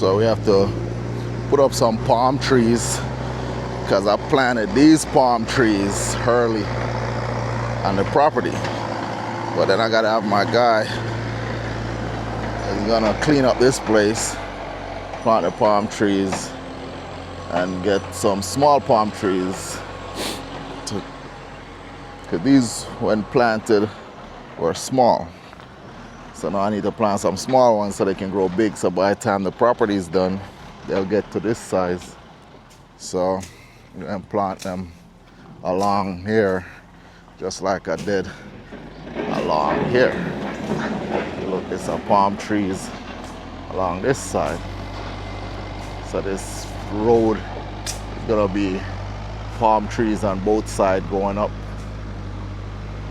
So we have to put up some palm trees because I planted these palm trees early on the property. But then I gotta have my guy is gonna clean up this place, plant the palm trees, and get some small palm trees. Because these, when planted, were small. So now I need to plant some small ones so they can grow big. So by the time the property is done, they'll get to this size. So I'm gonna plant them along here, just like I did along here. Look, there's some palm trees along this side. So this road is gonna be palm trees on both sides going up,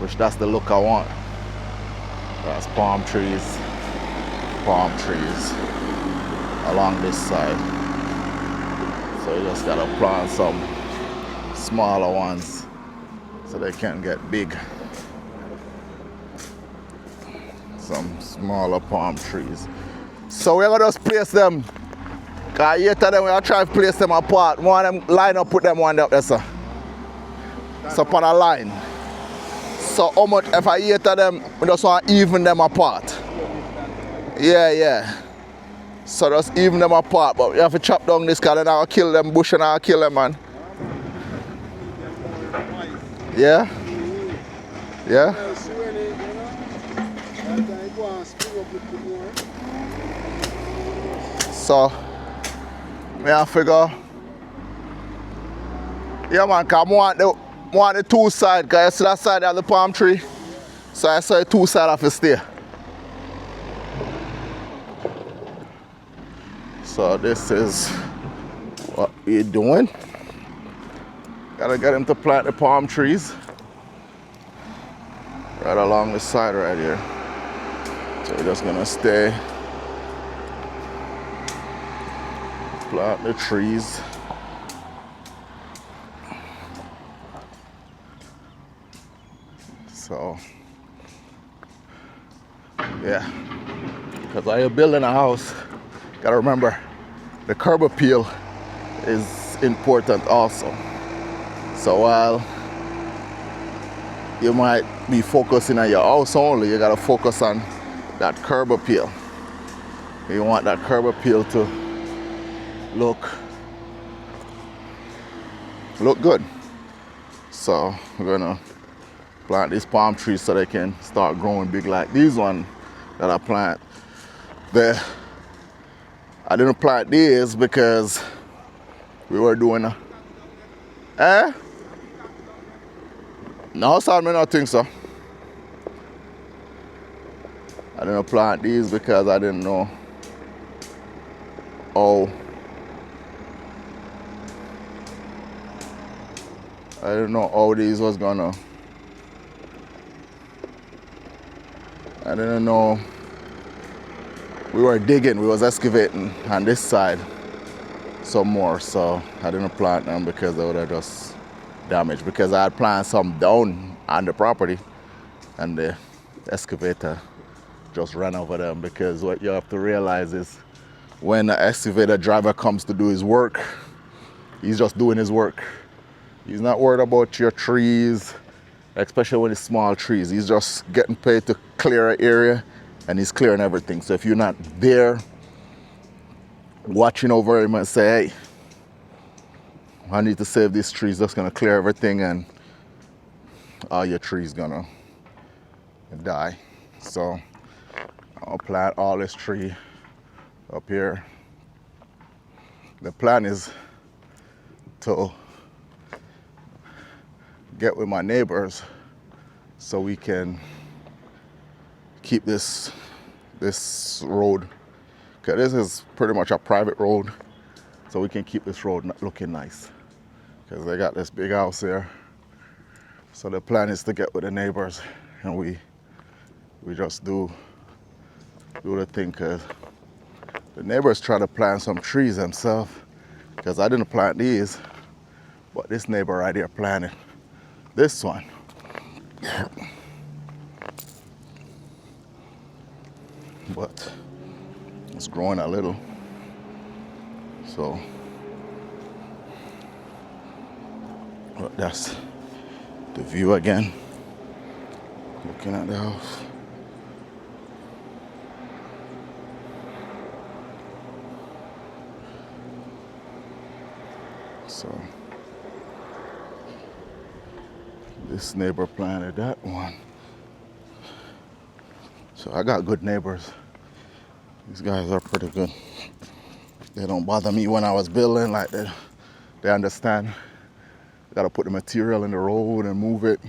which that's the look I want. That's palm trees along this side. So you just gotta plant some smaller ones so they can get big. Some smaller palm trees. So we're gonna just place them. Cause here to them, we'll try to place them apart. One of them line up, put them one up there, sir. So upon a line. So how much, if I hear to them, we just want to even them apart. Yeah. So just even them apart, but we have to chop down this because then I'll kill them bush and I'll kill them, man. Yeah? So, I figure, yeah man, cause I want the two sides, cause you see that side of the palm tree? So I saw the two sides of it stay. So this is what we're doing. Gotta get him to plant the palm trees right along the side right here. So we're just gonna stay, plant the trees. So, yeah, because while you're building a house, gotta remember the curb appeal is important also. So while you might be focusing on your house only, you gotta focus on that curb appeal. You want that curb appeal to look good. So we're gonna plant these palm trees so they can start growing big like these ones that I plant. I didn't plant these because we were doing no, sir, I don't think so. I didn't plant these because I didn't know how these was gonna. I didn't know. We were digging, we was excavating on this side some more, so I didn't plant them because they would have just damaged. Because I had planted some down on the property and the excavator just ran over them. Because what you have to realize is when the excavator driver comes to do his work, he's just doing his work. He's not worried about your trees, especially when it's small trees. He's just getting paid to clear an area and he's clearing everything. So if you're not there watching over him and say, hey, I need to save these trees, that's gonna clear everything and all your trees gonna die. So I'll plant all this tree up here. The plan is to get with my neighbors so we can keep this road, because this is pretty much a private road, so we can keep this road looking nice, because they got this big house here. So the plan is to get with the neighbors and we just do the thing, because the neighbors try to plant some trees themselves, because I didn't plant these, but this neighbor right here planted this one. But it's growing a little. So that's the view again. Looking at the house. So this neighbor planted that one. So I got good neighbors. These guys are pretty good. They don't bother me when I was building, like they understand. Gotta put the material in the road and move it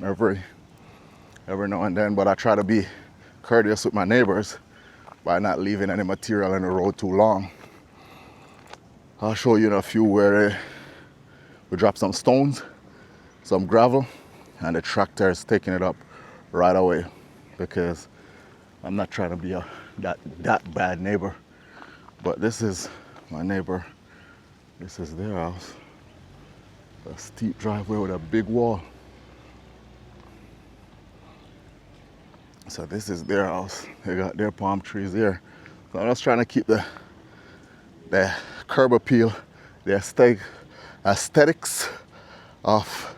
every now and then, but I try to be courteous with my neighbors by not leaving any material in the road too long. I'll show you in a few where we drop some stones, some gravel, and the tractor is taking it up right away because I'm not trying to be that bad neighbor. But this is my neighbor. This is their house. A steep driveway with a big wall. So this is their house. They got their palm trees here. So I'm just trying to keep the curb appeal, the aesthetics of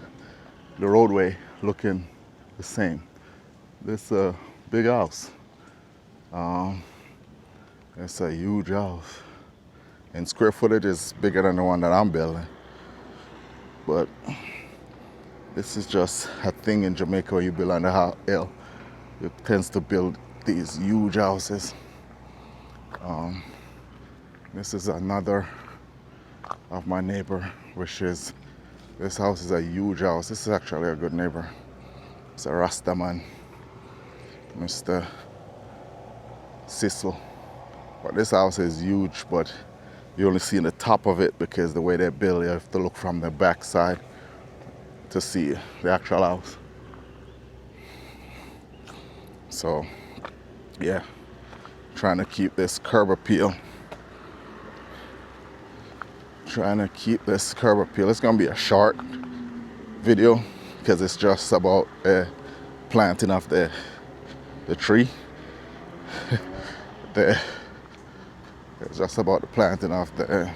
the roadway looking the same. This big house. It's a huge house. And square footage is bigger than the one that I'm building. But this is just a thing in Jamaica where you build on the hill. It tends to build these huge houses. This is another of my neighbor, which is, this house is a huge house. This is actually a good neighbor. It's a Rasta man, Mr. Sissel. But this house is huge, but you only see the top of it because the way they build, you have to look from the back side to see the actual house. So, yeah, trying to keep this curb appeal. It's gonna be a short video because it's just about planting of the tree. It's just about the planting of the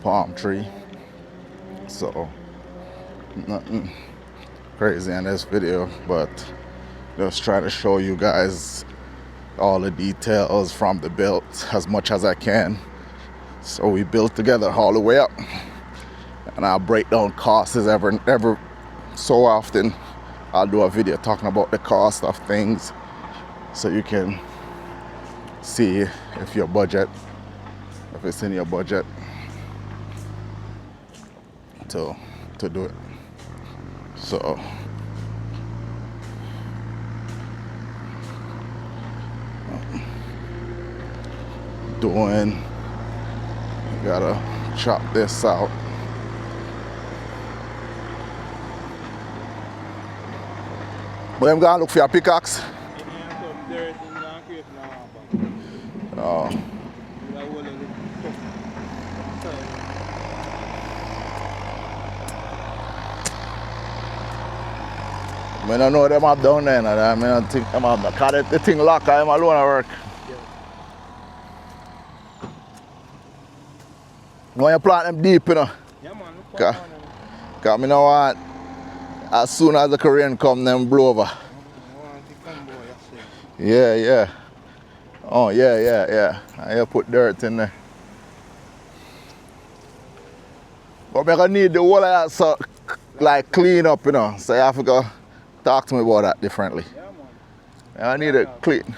palm tree. So, nothing crazy in this video, but just trying to show you guys all the details from the build as much as I can. So we built together all the way up, and I'll break down costs every so often. I'll do a video talking about the cost of things so you can see if it's in your budget to do it. So gotta chop this out. But I'm gonna look for your pickaxe. Oh. I don't know them up down there. I don't think them up there. Because the thing lock, I'm alone at work. When you plant them deep, you know? Yeah, man. Because I don't want, as soon as the rain come, them blow over. Yeah. Oh, yeah. And you put dirt in there. But I'm going to need the whole of that, so, like, clean up, you know. So you have to go talk to me about that differently. Yeah, man. I need it clean.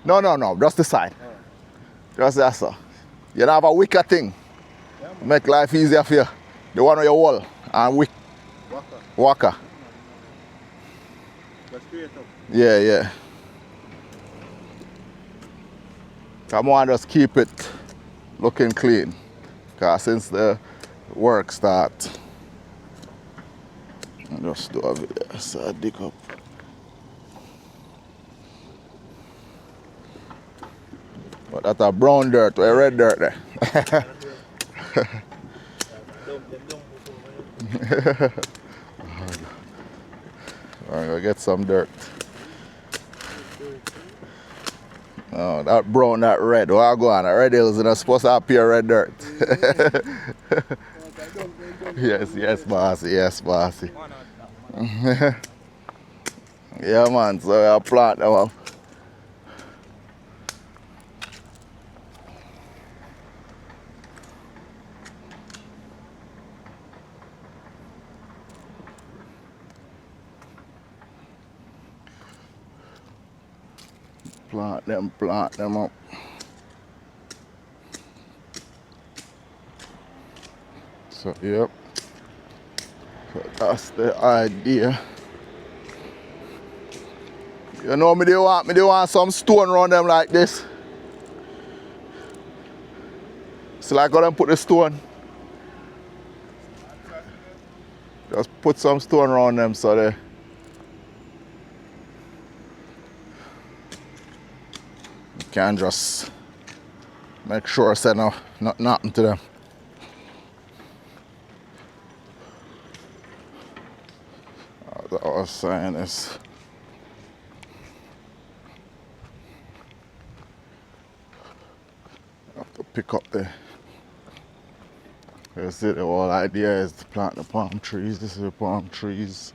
No, just the side. Just that, so. You don't have a wicker thing. Make life easier for you. The one on your wall and wick. Walker. Yeah. Come on, just keep it looking clean. Because since the work starts, I'll just do a video. So I dig up. But that's a brown dirt or a red dirt there. I'm gonna get some dirt. Oh, that brown, that red. Where I go on? That red hills, not supposed to appear red dirt. Yes, bossy. Yes, bossy. Yeah, man. So I plant them up. Plant them up. So, yep. So that's the idea. You know me, they want some stone around them like this. So like how them put the stone. Just put some stone around them so they can just make sure say nothing to them. What I was saying is I have to pick up the. You see, the whole idea is to plant the palm trees. This is the palm trees.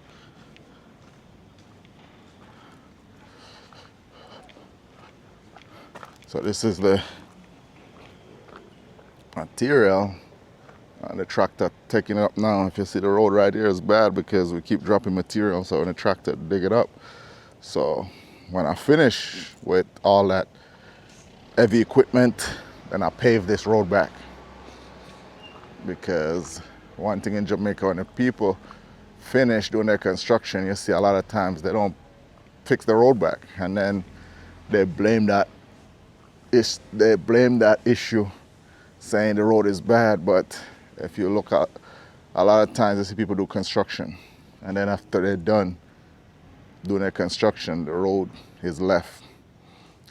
So this is the material, and the tractor taking it up now. If you see the road right here is bad because we keep dropping material, so when the tractor dig it up. So when I finish with all that heavy equipment, then I pave this road back. Because one thing in Jamaica, when the people finish doing their construction, you see a lot of times they don't fix the road back, and then they blame that issue, saying the road is bad. But if you look at a lot of times, you see people do construction, and then after they're done doing their construction, the road is left,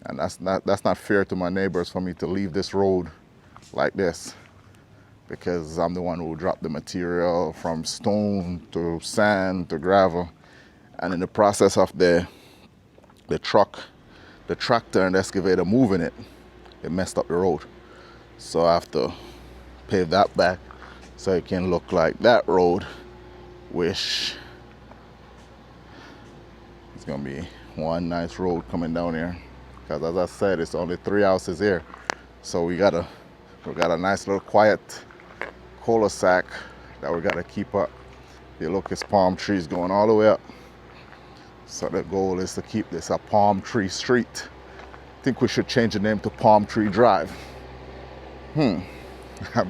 and that's not fair to my neighbors for me to leave this road like this. Because I'm the one who dropped the material from stone to sand to gravel. And in the process of the tractor and the excavator moving it, it messed up the road. So I have to pave that back so it can look like that road, which it's gonna be one nice road coming down here. Because as I said, it's only 3 houses here. So we got a nice little quiet cul-de-sac that we gotta keep up. You look, it's palm trees going all the way up. So the goal is to keep this a palm tree street. I think we should change the name to Palm Tree Drive. I'm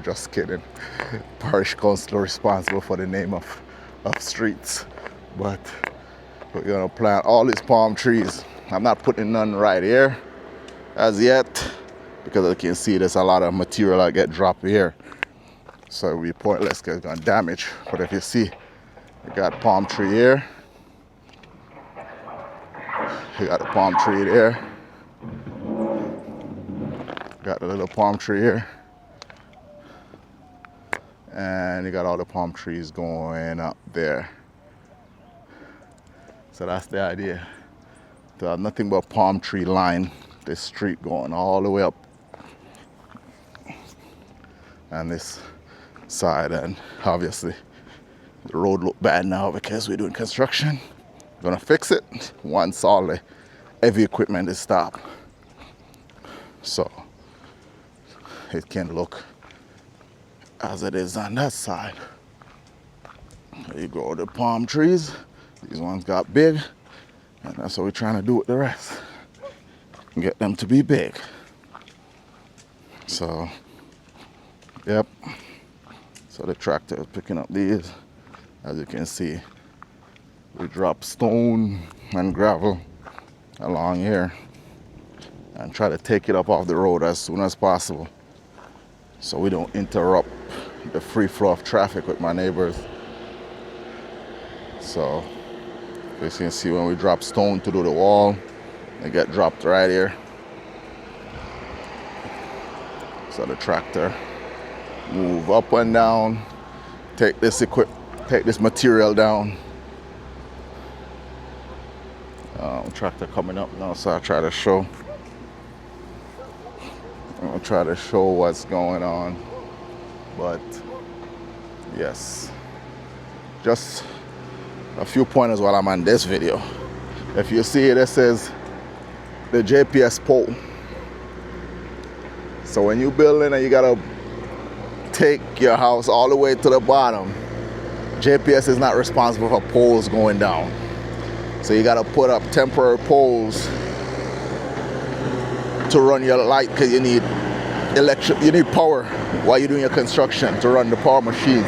just kidding. Parish council responsible for the name of streets. But we're gonna plant all these palm trees. I'm not putting none right here as yet, because as you can see, there's a lot of material that get dropped here. So it'll be pointless because it's gonna damage. But if you see, you got palm tree here. You got the palm tree there. Got the little palm tree here. And you got all the palm trees going up there. So that's the idea. To have nothing but palm tree line this street going all the way up. And this side, and obviously the road look bad now because we're doing construction. Gonna fix it once all the heavy equipment is stopped, so it can look as it is on that side. There you go, the palm trees. These ones got big, and that's what we're trying to do with the rest, get them to be big. So yep. So the tractor is picking up these. As you can see, we drop stone and gravel along here and try to take it up off the road as soon as possible so we don't interrupt the free flow of traffic with my neighbors. So as you can see, when we drop stone to do the wall, they get dropped right here. So the tractor move up and down, take this material down. Tractor coming up now, so I'll try to show. I'll try to show what's going on. But yes, just a few pointers while I'm on this video. If you see, this says the JPS pole. So when you building and you gotta take your house all the way to the bottom, JPS is not responsible for poles going down. So you gotta put up temporary poles to run your light, because you need power while you're doing your construction to run the power machines,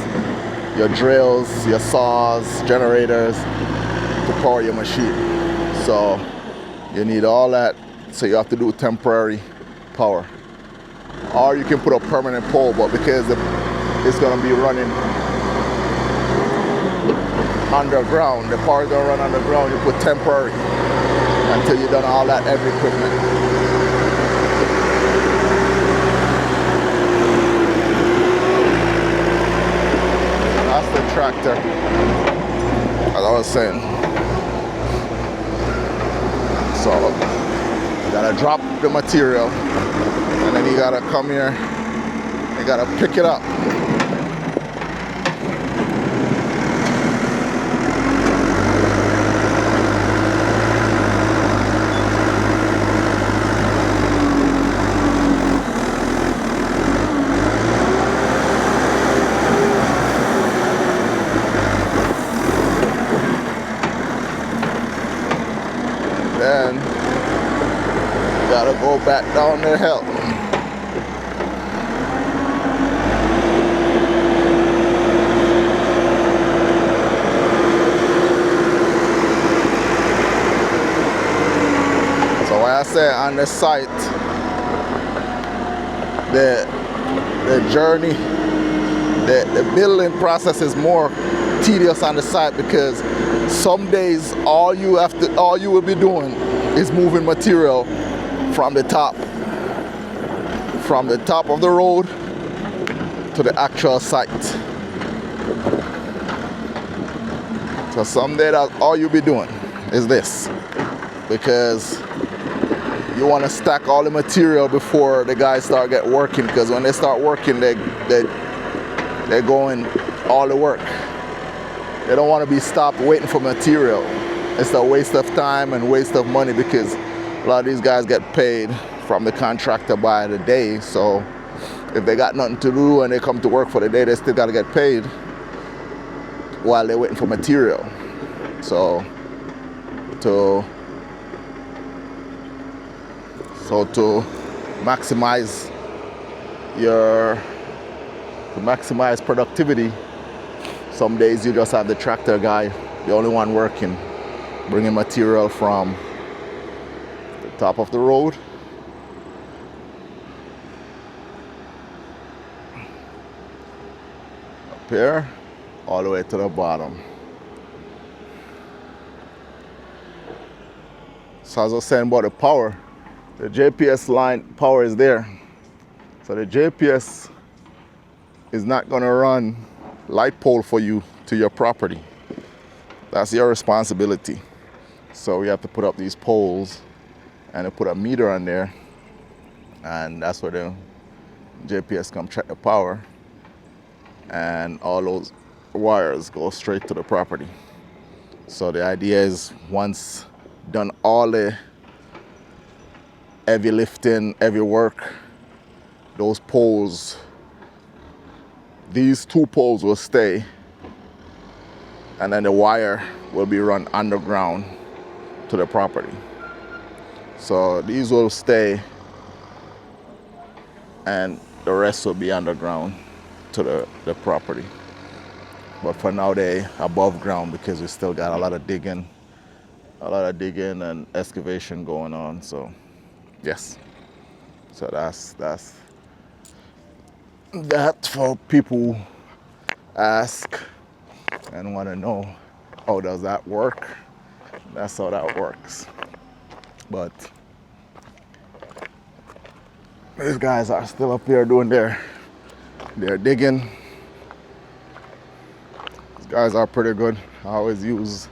your drills, your saws, generators to power your machine. So you need all that, so you have to do temporary power. Or you can put a permanent pole, but because it's gonna be running underground, the power is gonna run underground, you put temporary until you've done all that heavy equipment. That's the tractor, as I was saying. So you gotta drop the material, and then you gotta come here, you gotta pick it up. Then you gotta go back down the hill. So when I say on the site, the journey, the building process is more tedious on the site, because some days all you will be doing is moving material from the top of the road to the actual site. So some days all you'll be doing is this, because you want to stack all the material before the guys start working, because when they start working, they're going all the work. They don't want to be stopped waiting for material. It's a waste of time and waste of money, because a lot of these guys get paid from the contractor by the day. So if they got nothing to do and they come to work for the day, they still got to get paid while they're waiting for material. So to maximize productivity, some days you just have the tractor guy, the only one working, bringing material from the top of the road up here all the way to the bottom. So as I was saying about the power, the JPS line power is there. So the JPS is not going to run light pole for you to your property. That's your responsibility. So we have to put up these poles and put a meter on there, and that's where the JPS come check the power, and all those wires go straight to the property. So the idea is, once done all the heavy lifting, heavy work, those poles, these two poles will stay, and then the wire will be run underground to the property. So these will stay, and the rest will be underground to the property. But for now, they above ground, because we still got a lot of digging and excavation going on. So yes, so that's that for people who ask and want to know, how does that work? That's how that works. But these guys are still up here doing their digging. These guys are pretty good. I always use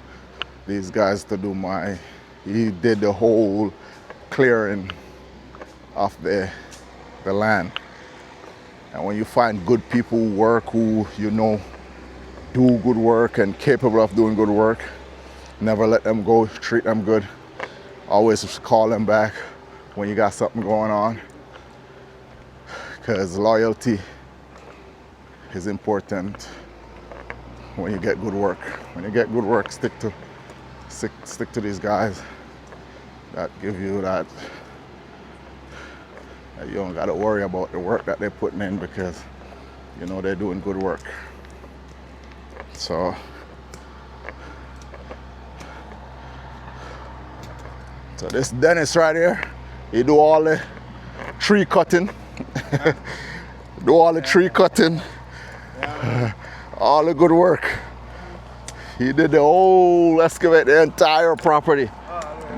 these guys to do he did the whole clearing of the the land. And when you find good people who work, who you know do good work and capable of doing good work, never let them go, treat them good. Always call them back when you got something going on, because loyalty is important when you get good work. When you get good work, stick to these guys that give you that you don't got to worry about the work that they're putting in, because you know they're doing good work. So this Dennis right here, he do all the tree cutting. Do all the tree cutting. All the good work. He did the whole excavate the entire property.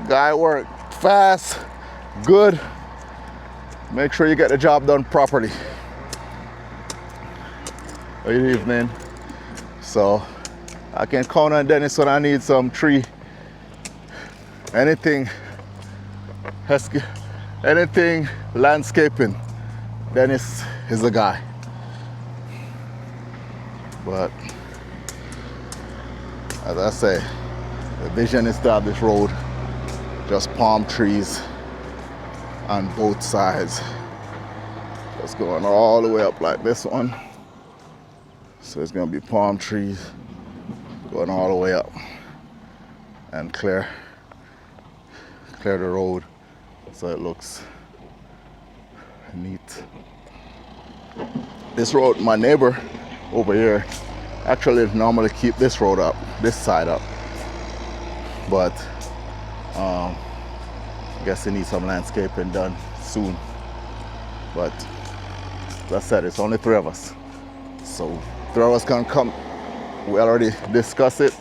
Guy worked fast, good. Make sure you get the job done properly. Good evening. So I can count on Dennis when I need some tree. Anything landscaping, Dennis is the guy. But as I say, the vision is to have this road just palm trees on both sides, just going all the way up like this one. So it's gonna be palm trees going all the way up and clear the road so it looks neat. This road, my neighbor over here actually normally keep this road up, this side up, but I guess he needs some landscaping done soon. But as I said, it's only 3 of us, so 3 of us can come. We already discussed it.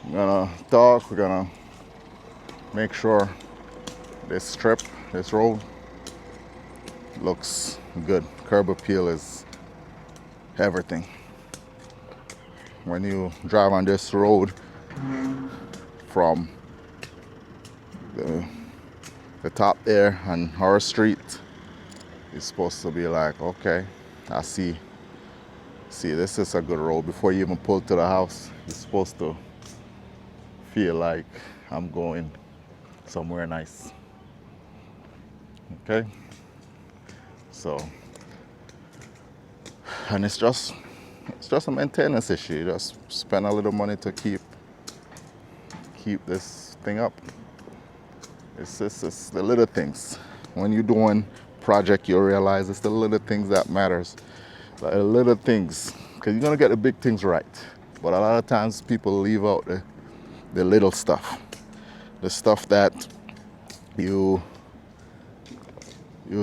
We're gonna talk, we're gonna make sure this strip, this road looks good. Curb appeal is everything. When you drive on this road from the top there on our street, it's supposed to be like, okay, I see, this is a good road. Before you even pull to the house, you're supposed to feel like I'm going somewhere nice. Okay? So, and it's just a maintenance issue. You just spend a little money to keep this thing up. It's the little things. When you're doing project, you realize it's the little things that matters. Like the little things, because you're gonna get the big things right. But a lot of times people leave out the little stuff, the stuff that you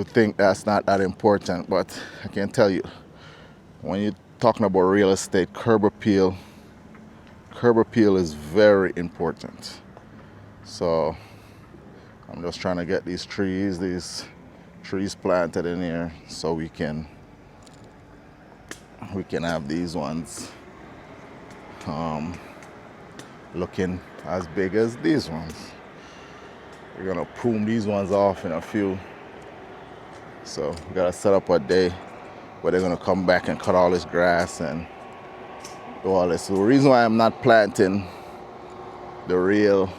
think that's not that important. But I can tell you, when you're talking about real estate, curb appeal is very important. So I'm just trying to get these trees planted in here so we can have these ones looking as big as these ones. We're gonna prune these ones off in a few. So we gotta set up a day where they're gonna come back and cut all this grass and do all this. So the reason why I'm not planting the real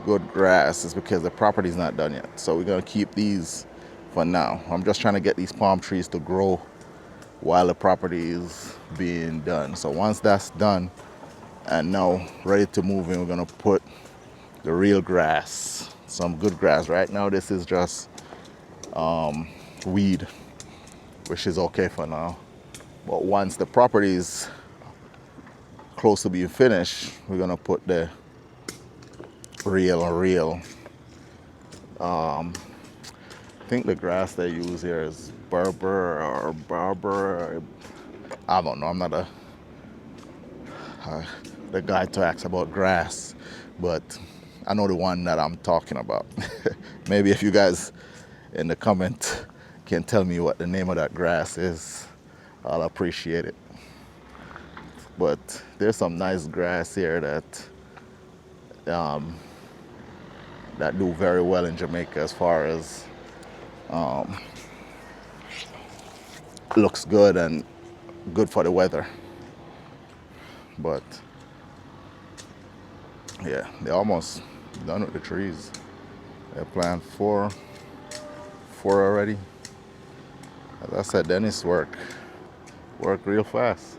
good grass is because the property's not done yet. So we're gonna keep these for now. I'm just trying to get these palm trees to grow while the property is being done. So once that's done and now ready to move in, we're gonna put the real grass, some good grass. Right now this is just weed, which is okay for now. But once the property is close to being finished, we're gonna put the real I think the grass they use here is Barber. I don't know. I'm not the guy to ask about grass, but I know the one that I'm talking about. Maybe if you guys in the comment can tell me what the name of that grass is, I'll appreciate it. But there's some nice grass here that do very well in Jamaica as far as looks good and good for the weather. But yeah, they're almost done with the trees. They planted four already. As I said, Dennis work real fast.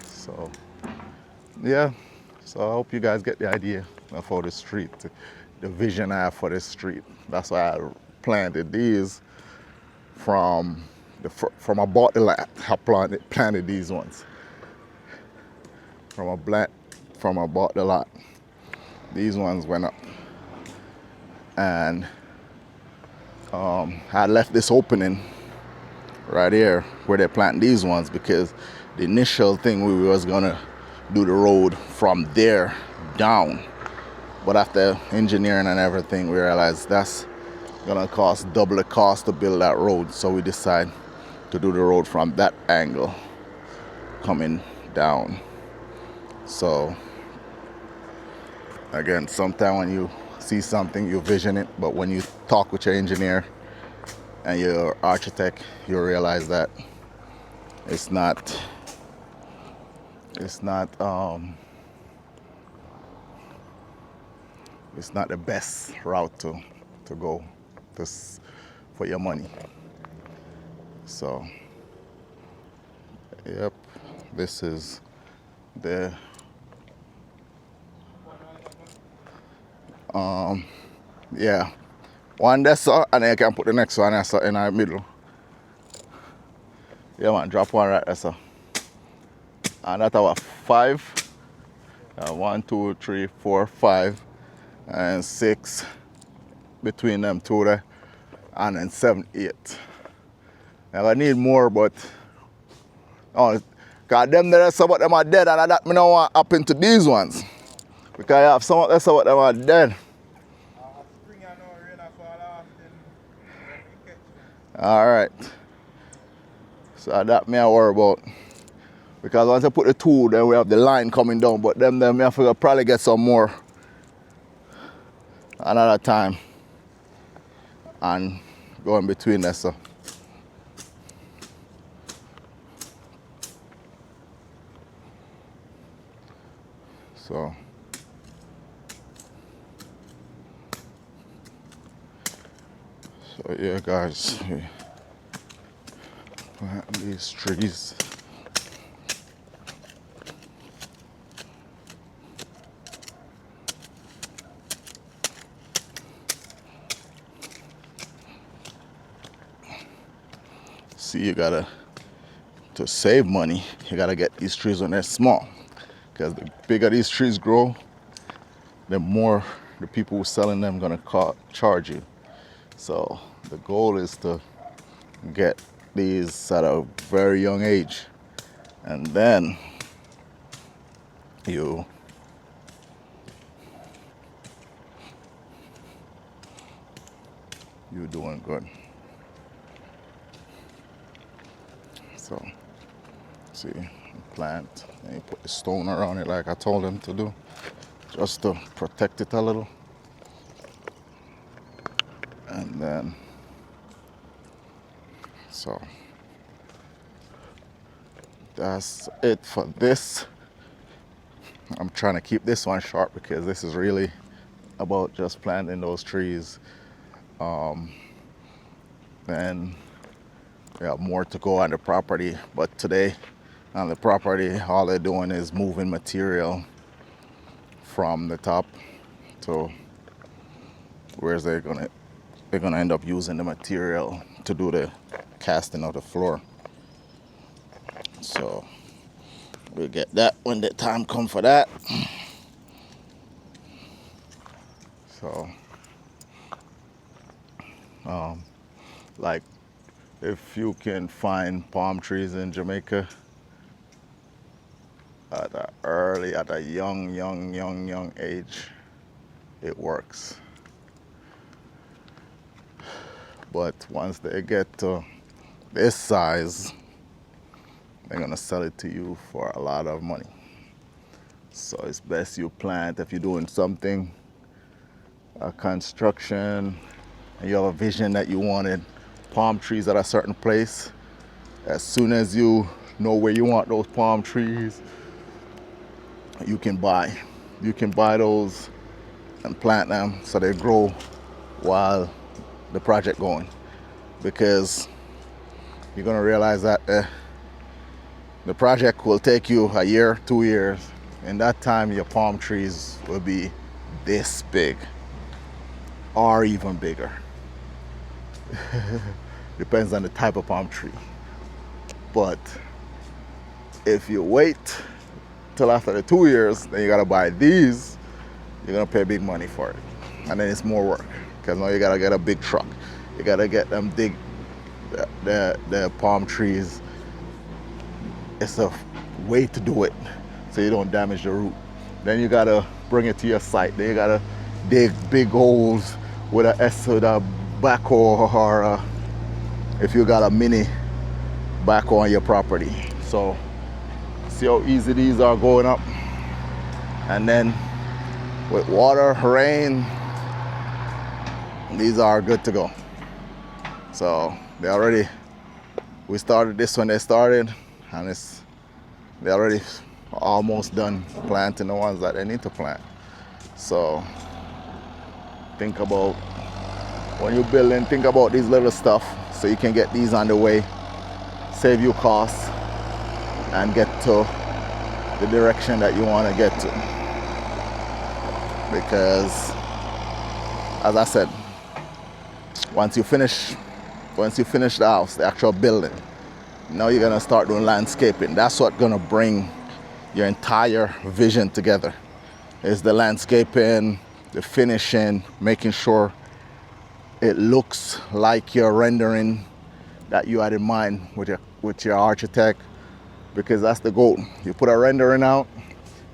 So yeah, so I hope you guys get the idea of how the street, the vision I have for this street. That's why I planted these from I bought the lot. I planted these ones from I bought the lot. These ones went up, and I left this opening right here where they're planting these ones because the initial thing we was gonna do the road from there down, but after engineering and everything, we realized that's gonna cost double the cost to build that road. So we decided to do the road from that angle coming down. So again, sometimes when you see something, you vision it, but when you talk with your engineer and your architect, you realize that it's not the best route to go for your money. So yep, this is the yeah, one that's and then I can put the next one that's in the middle. Yeah man, drop one right there, sir. And that's our 5. 1, 2, 3, 4, 5, and 6 between them two there, and then 7, 8. Now I need more, but cause them there, some of them are dead, and that me don't want happen to these ones. Because I have some of them, some of them are dead. All right. So that me I worry about. Because once I put the 2, then we have the line coming down. But them me I figure probably get some more another time and go in between there. So yeah, guys, plant these trees. See, you gotta, to save money, you gotta get these trees when they're small. Because the bigger these trees grow, the more the people who are selling them gonna charge you. So the goal is to get these at a very young age, and then you're doing good. So see, plant and you put the stone around it like I told them to do, just to protect it a little. And then so that's it for this. I'm trying to keep this one short because this is really about just planting those trees. Then we have more to go on the property, but today on the property all they're doing is moving material from the top to where they're gonna end up using the material to do the casting of the floor. So we'll get that when the time comes for that. So like if you can find palm trees in Jamaica at a young age, it works. But once they get to this size, they're gonna sell it to you for a lot of money. So it's best you plant, if you're doing something, a construction, and you have a vision that you wanted palm trees at a certain place, As soon as you know where you want those palm trees, you can buy. You can buy those and plant them so they grow while the project going. Because you're gonna realize that the project will take you a year, 2 years. In that time, your palm trees will be this big or even bigger. Depends on the type of palm tree. But if you wait till after the 2 years, then you gotta buy these, you're gonna pay big money for it. And then it's more work, because now you gotta get a big truck. You gotta get them dig the palm trees. It's a way to do it so you don't damage the root. Then you gotta bring it to your site. Then you gotta dig big holes with a backhoe, or if you got a mini backhoe on your property. So see how easy these are going up. And then with water, rain, these are good to go. So we started this when they started, and they're already almost done planting the ones that they need to plant. So think about, when you're building, think about these little stuff so you can get these on the way, save you costs, and get to the direction that you want to get to. Because, as I said, once you finish the house, the actual building, now you're gonna start doing landscaping. That's what's gonna bring your entire vision together. Is the landscaping, the finishing, making sure it looks like your rendering that you had in mind with your architect, because that's the goal. You put a rendering out,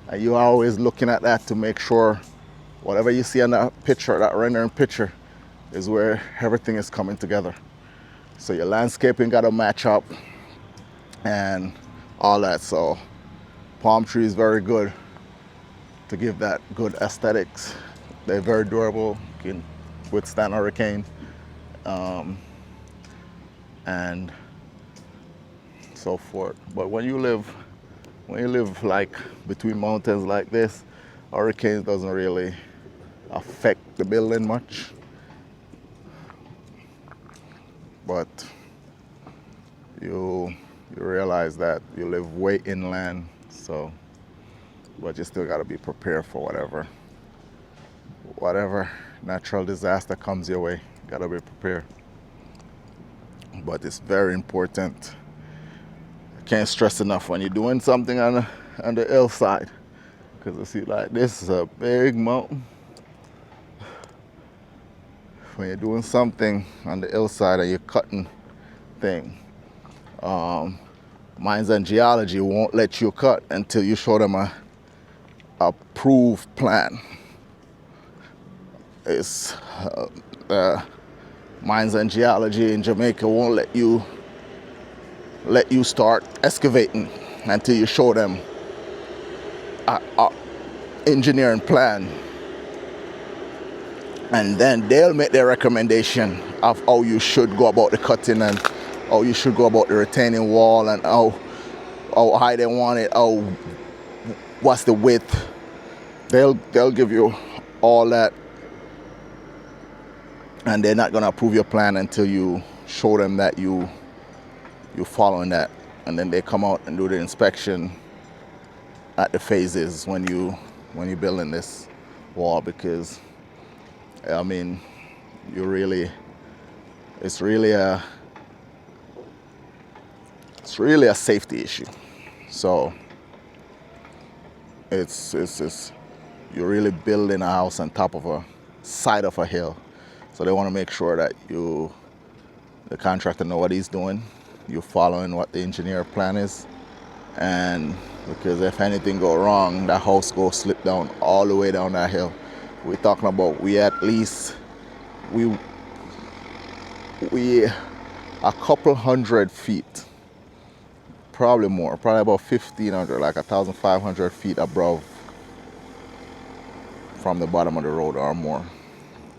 and you're always looking at that to make sure whatever you see on that picture, that rendering picture, is where everything is coming together. So your landscaping got to match up and all that. So palm tree is very good to give that good aesthetics. They're very durable, can withstand hurricane, and so forth. But when you live like between mountains like this, hurricanes doesn't really affect the building much. But you realize that you live way inland, so, but you still got to be prepared for whatever natural disaster comes your way. You got to be prepared. But it's very important. I can't stress enough when you're doing something on the hillside, because you see, like, this is a big mountain. When you're doing something on the hillside and you're cutting thing, mines and geology won't let you cut until you show them a approved plan. It's mines and geology in Jamaica won't let you start excavating until you show them a engineering plan. And then they'll make their recommendation of how you should go about the cutting, and how you should go about the retaining wall, and how high they want it, what's the width. They'll give you all that, and they're not gonna approve your plan until you show them that you're following that. And then they come out and do the inspection at the phases when you're building this wall, because I mean, it's really a safety issue. So it's you're really building a house on top of a side of a hill. So they want to make sure that the contractor know what he's doing. You're following what the engineer plan is, and because if anything go wrong, that house go slip down all the way down that hill. We're talking about we a couple hundred feet, probably more, probably about 1,500, like 1,500 feet above from the bottom of the road or more.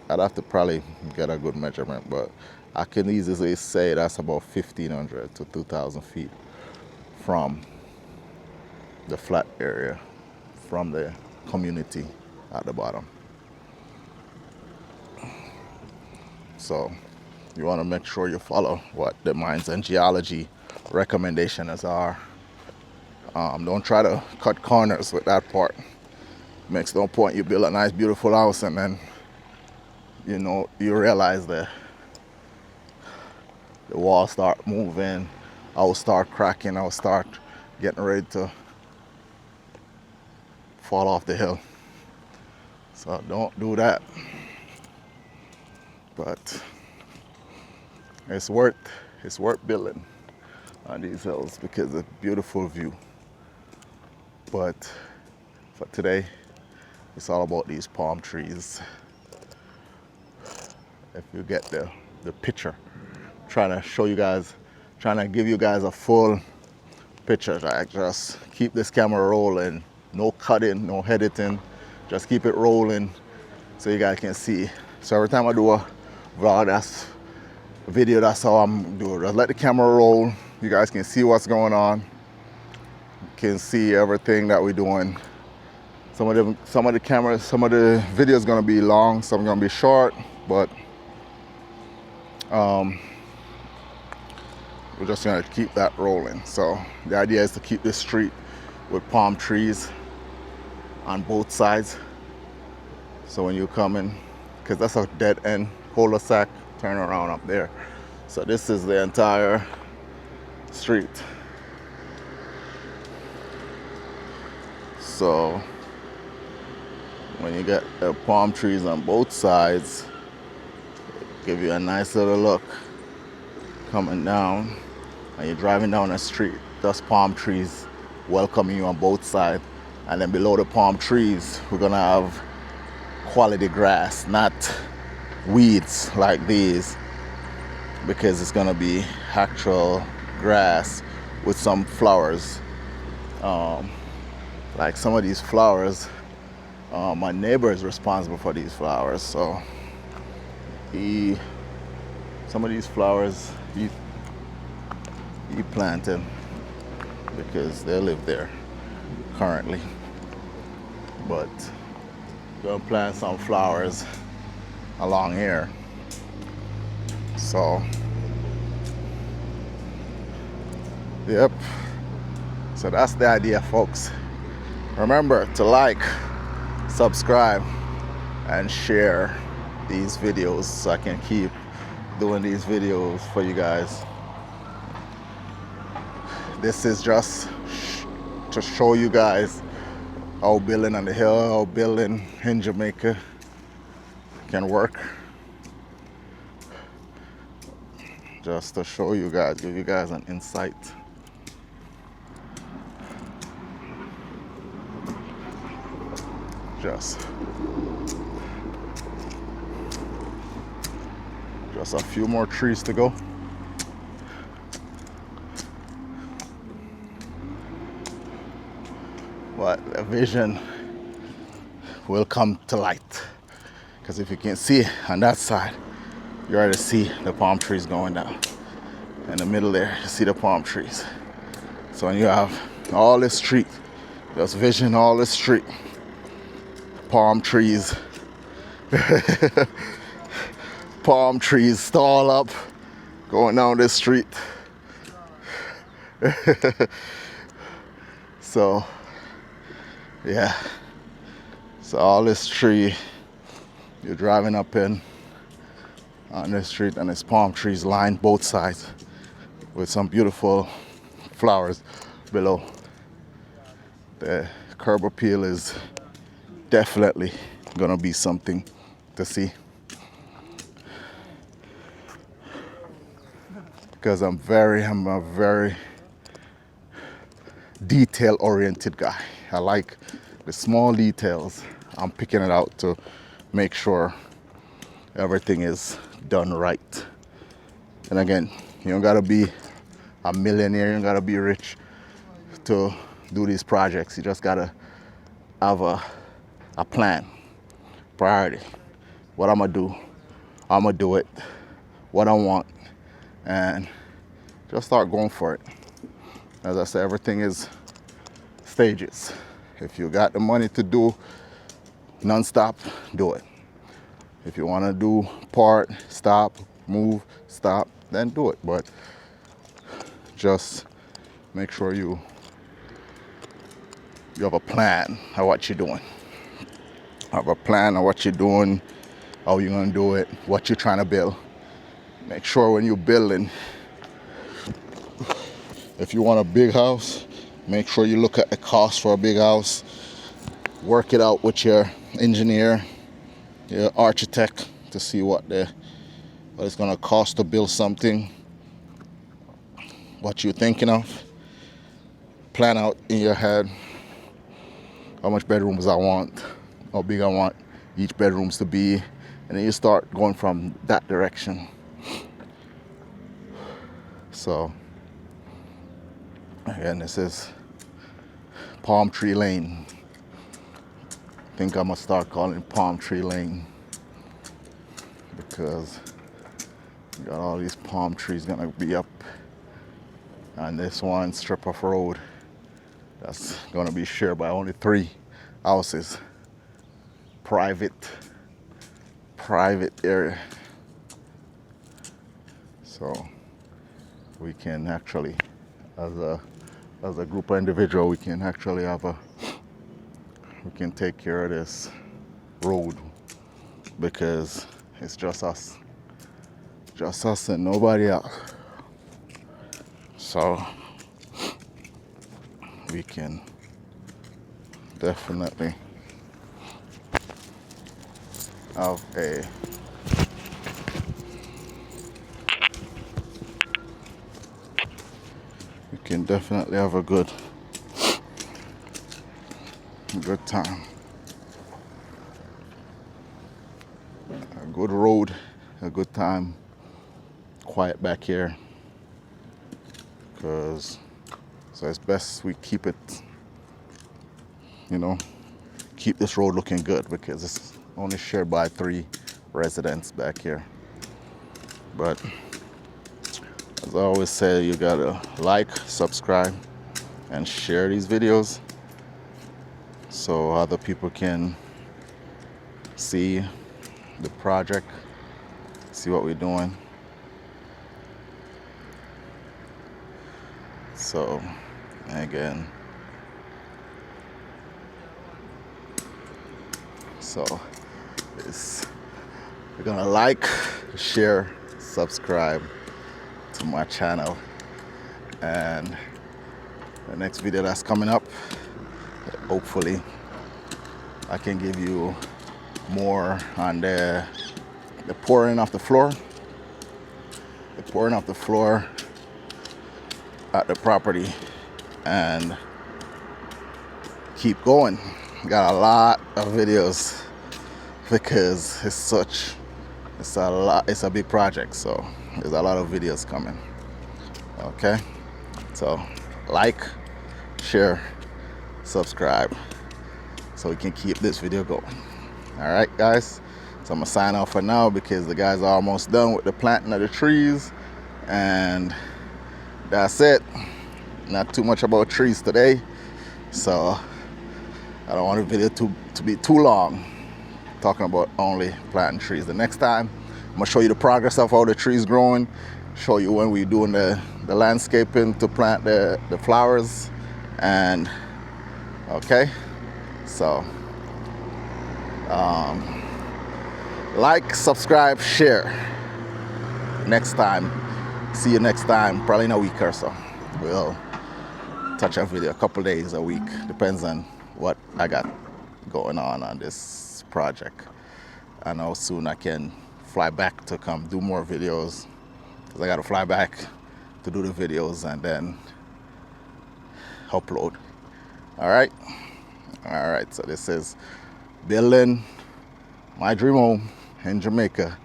I'd have to probably get a good measurement, but I can easily say that's about 1,500 to 2,000 feet from the flat area, from the community at the bottom. So you want to make sure you follow what the mines and geology recommendations are. Don't try to cut corners with that part. Makes no point. You build a nice, beautiful house, and then you realize the walls start moving, house start cracking, house start getting ready to fall off the hill. So don't do that. But it's worth building on these hills because it's a beautiful view. But for today, it's all about these palm trees. If you get the picture, trying to give you guys a full picture. Like, just keep this camera rolling, no cutting, no editing, just keep it rolling so you guys can see. So every time I do a vlog, that's a video, that's how I'm doing. Just let the camera roll. You guys can see what's going on. You can see everything that we're doing. Some of the videos gonna be long, some gonna be short, but we're just gonna keep that rolling. So the idea is to keep this street with palm trees on both sides. So when you come in, because that's a dead end cul-de-sac, turn around up there. So this is the entire street. So when you get the palm trees on both sides, give you a nice little look coming down, and you're driving down the street, just palm trees welcoming you on both sides. And then below the palm trees, we're gonna have quality grass, not weeds like these, because it's gonna be actual grass with some flowers. Like some of these flowers, my neighbor is responsible for these flowers, so some of these flowers he planted because they live there currently. But we're gonna plant some flowers along here. So yep, so that's the idea, folks. Remember to like, subscribe, and share these videos so I can keep doing these videos for you guys. This is just to show you guys how building on the hill, how building in Jamaica can work. Just to show you guys, give you guys an insight. Just a few more trees to go. But the vision will come to light. Because if you can see on that side, you already see the palm trees going down. In the middle there, you see the palm trees. So when you have all this street, just vision all this street, palm trees, palm trees stall up, going down this street. So, yeah. So all this tree, you're driving up in on this street, and there's palm trees lined both sides with some beautiful flowers below. The curb appeal is definitely gonna be something to see, because I'm a very detail-oriented guy. I like the small details. I'm picking it out to make sure everything is done right. And again, you don't gotta be a millionaire, you don't gotta be rich to do these projects. You just gotta have a plan, priority. what I'm gonna do it, what I want, and just start going for it. As I said, everything is stages. If you got the money to do non-stop, do it. If you want to do part, stop, move, stop, then do it. But just make sure you have a plan of what you're doing. Have a plan of what you're doing, how you're gonna do it, what you're trying to build. Make sure when you're building, if you want a big house, make sure you look at the cost for a big house. Work it out with your engineer, your architect, to see what it's gonna cost to build something, what you're thinking of. Plan out in your head how much bedrooms I want, how big I want each bedrooms to be, and then you start going from that direction. So again, this is Palm Tree Lane. I think I'm gonna start calling it Palm Tree Lane because you got all these palm trees gonna be up on this one strip of road that's gonna be shared by only 3 houses. Private area. So we can actually, as a group of individual, we can actually we can take care of this road because it's just us and nobody else. So we can definitely have a good time, a good road, a good time, quiet back here, because so it's best we keep it, keep this road looking good because it's only shared by 3 residents back here. But as I always say, you gotta like, subscribe, and share these videos so other people can see the project, see what we're doing. So again, you're gonna like, share, subscribe to my channel, and the next video that's coming up, hopefully I can give you more on the pouring off the floor, at the property, and keep going. Got a lot of videos because it's a big project, so there's a lot of videos coming. Okay, so like, share, subscribe so we can keep this video going. All right, guys, so I'm gonna sign off for now because the guys are almost done with the planting of the trees, and that's it. Not too much about trees today, so I don't want the video to be too long, talking about only planting trees. The next time I'm gonna show you the progress of how the trees growing, show you when we're doing the landscaping to plant the flowers. And okay, so like, subscribe, share. Next time, see you next time, probably in a week or so. We'll touch a video, a couple days, a week, depends on what I got going on this project, and how soon I can fly back to come do more videos, because I got to fly back to do the videos and then upload. All right, so this is building my dream home in Jamaica,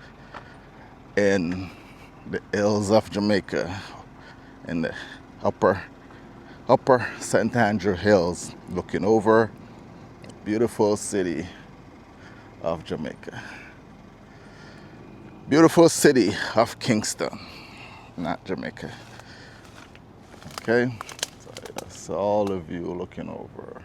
in the hills of Jamaica, in the upper St. Andrew Hills, looking over the beautiful city of Jamaica. Beautiful city of Kingston, not Jamaica. Okay, so that's all the view looking over